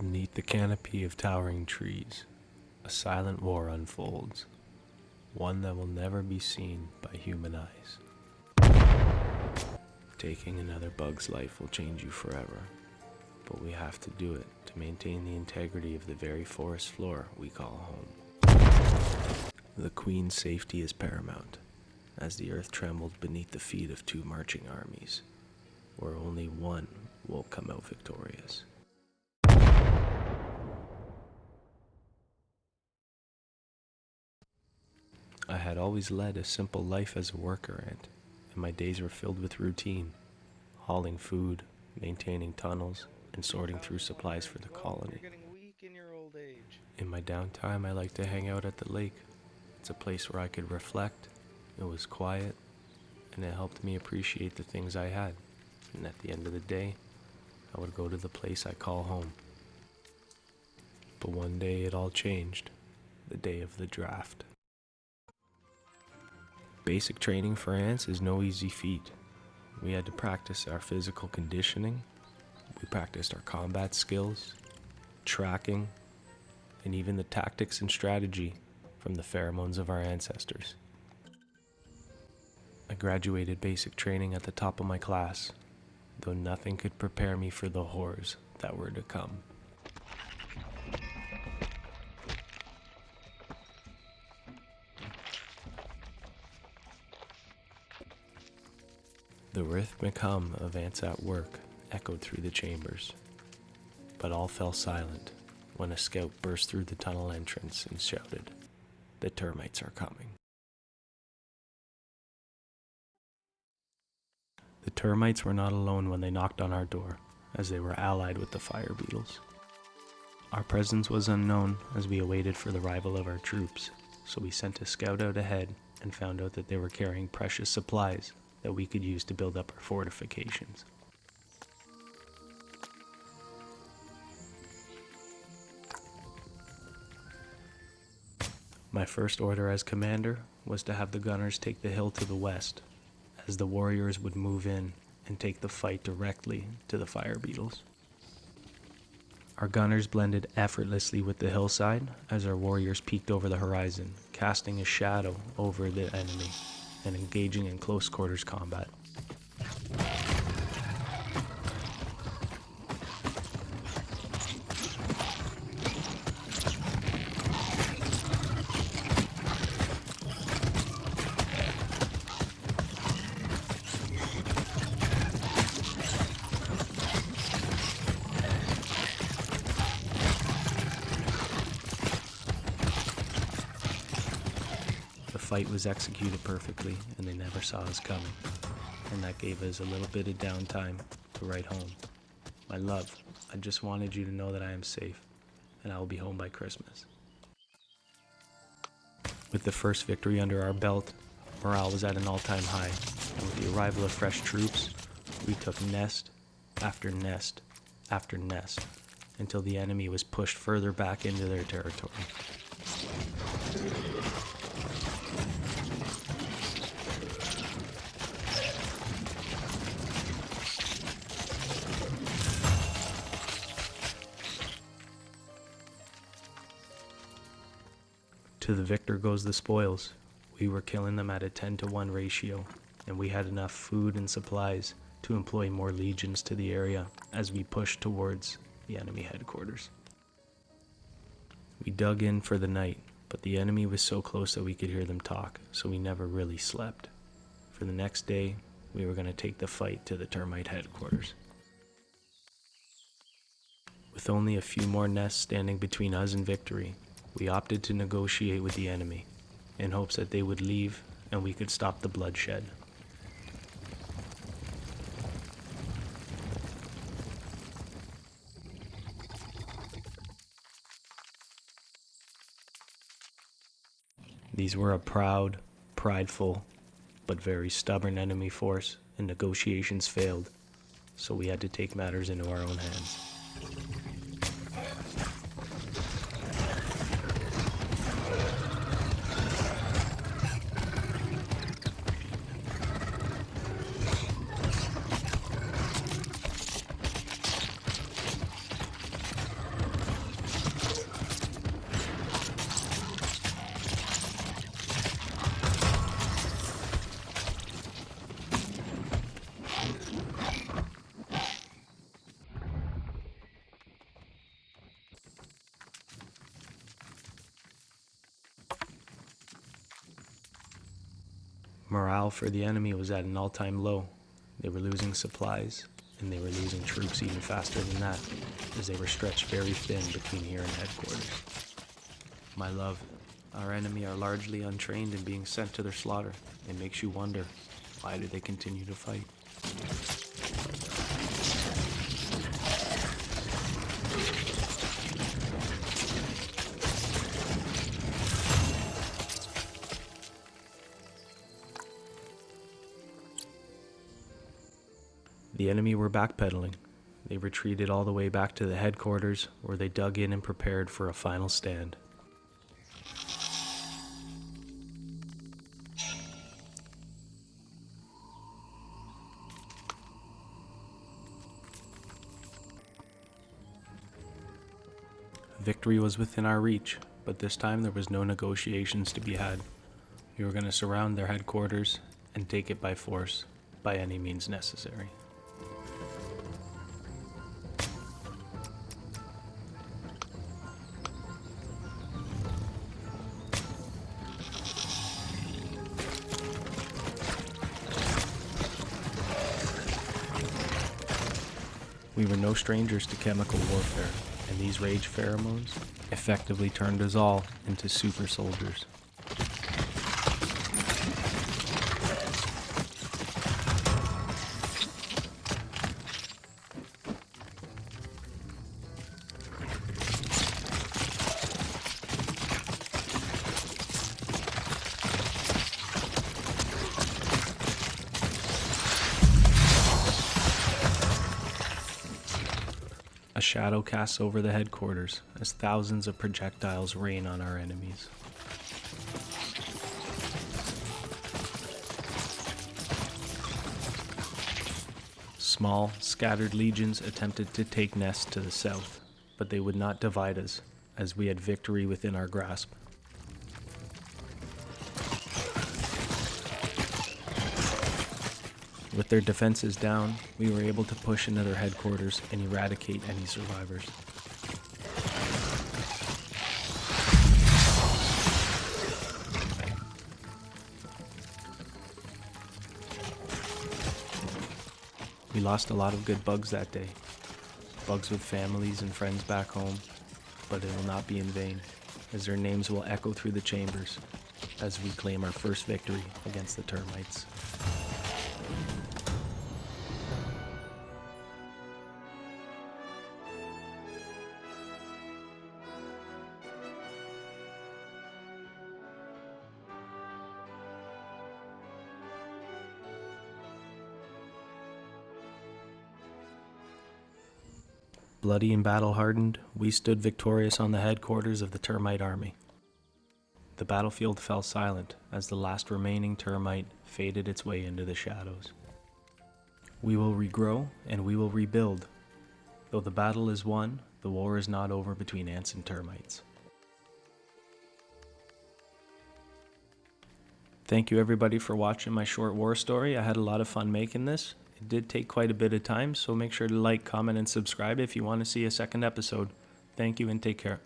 Beneath the canopy of towering trees, a silent war unfolds, one that will never be seen by human eyes. Taking another bug's life will change you forever, but we have to do it to maintain the integrity of the very forest floor we call home. The Queen's safety is paramount, as the earth trembled beneath the feet of two marching armies, where only one will come out victorious. I had always led a simple life as a worker ant, and my days were filled with routine, hauling food, maintaining tunnels, and sorting through supplies for the colony. In my downtime, I liked to hang out at the lake. It's a place where I could reflect, it was quiet, and it helped me appreciate the things I had. And at the end of the day, I would go to the place I call home. But one day it all changed, the day of the draft. Basic training for ants is no easy feat. We had to practice our physical conditioning, we practiced our combat skills, tracking, and even the tactics and strategy from the pheromones of our ancestors. I graduated basic training at the top of my class, though nothing could prepare me for the horrors that were to come. The rhythmic hum of ants at work echoed through the chambers, but all fell silent when a scout burst through the tunnel entrance and shouted, "The termites are coming." The termites were not alone when they knocked on our door, as they were allied with the fire beetles. Our presence was unknown as we awaited for the arrival of our troops, so we sent a scout out ahead and found out that they were carrying precious supplies that we could use to build up our fortifications. My first order as commander was to have the gunners take the hill to the west, as the warriors would move in and take the fight directly to the fire beetles. Our gunners blended effortlessly with the hillside as our warriors peeked over the horizon, casting a shadow over the enemy and engaging in close quarters combat. The fight was executed perfectly, and they never saw us coming, and that gave us a little bit of downtime to write home. My love, I just wanted you to know that I am safe, and I will be home by Christmas. With the first victory under our belt, morale was at an all-time high, and with the arrival of fresh troops, we took nest after nest after nest, until the enemy was pushed further back into their territory. To the victor goes the spoils. We were killing them at a 10-to-1 ratio, and we had enough food and supplies to employ more legions to the area as we pushed towards the enemy headquarters. We dug in for the night, but the enemy was so close that we could hear them talk, so we never really slept. For the next day, we were going to take the fight to the termite headquarters. With only a few more nests standing between us and victory, we opted to negotiate with the enemy, in hopes that they would leave and we could stop the bloodshed. These were a proud, prideful, but very stubborn enemy force, and negotiations failed, so we had to take matters into our own hands. Morale for the enemy was at an all-time low. They were losing supplies, and they were losing troops even faster than that, as they were stretched very thin between here and headquarters. My love, our enemy are largely untrained and being sent to their slaughter. It makes you wonder, why do they continue to fight? The enemy were backpedaling. They retreated all the way back to the headquarters, where they dug in and prepared for a final stand. Victory was within our reach, but this time there was no negotiations to be had. We were going to surround their headquarters and take it by force, by any means necessary. We were no strangers to chemical warfare, and these rage pheromones effectively turned us all into super soldiers. A shadow casts over the headquarters as thousands of projectiles rain on our enemies. Small, scattered legions attempted to take nest to the south, but they would not divide us, as we had victory within our grasp. With their defenses down, we were able to push into their headquarters and eradicate any survivors. We lost a lot of good bugs that day. Bugs with families and friends back home, but it will not be in vain, as their names will echo through the chambers as we claim our first victory against the termites. Bloody and battle-hardened, we stood victorious on the headquarters of the termite army. The battlefield fell silent as the last remaining termite faded its way into the shadows. We will regrow and we will rebuild. Though the battle is won, the war is not over between ants and termites. Thank you everybody for watching my short war story. I had a lot of fun making this. It did take quite a bit of time, so make sure to like, comment, and subscribe if you want to see a second episode. Thank you and take care.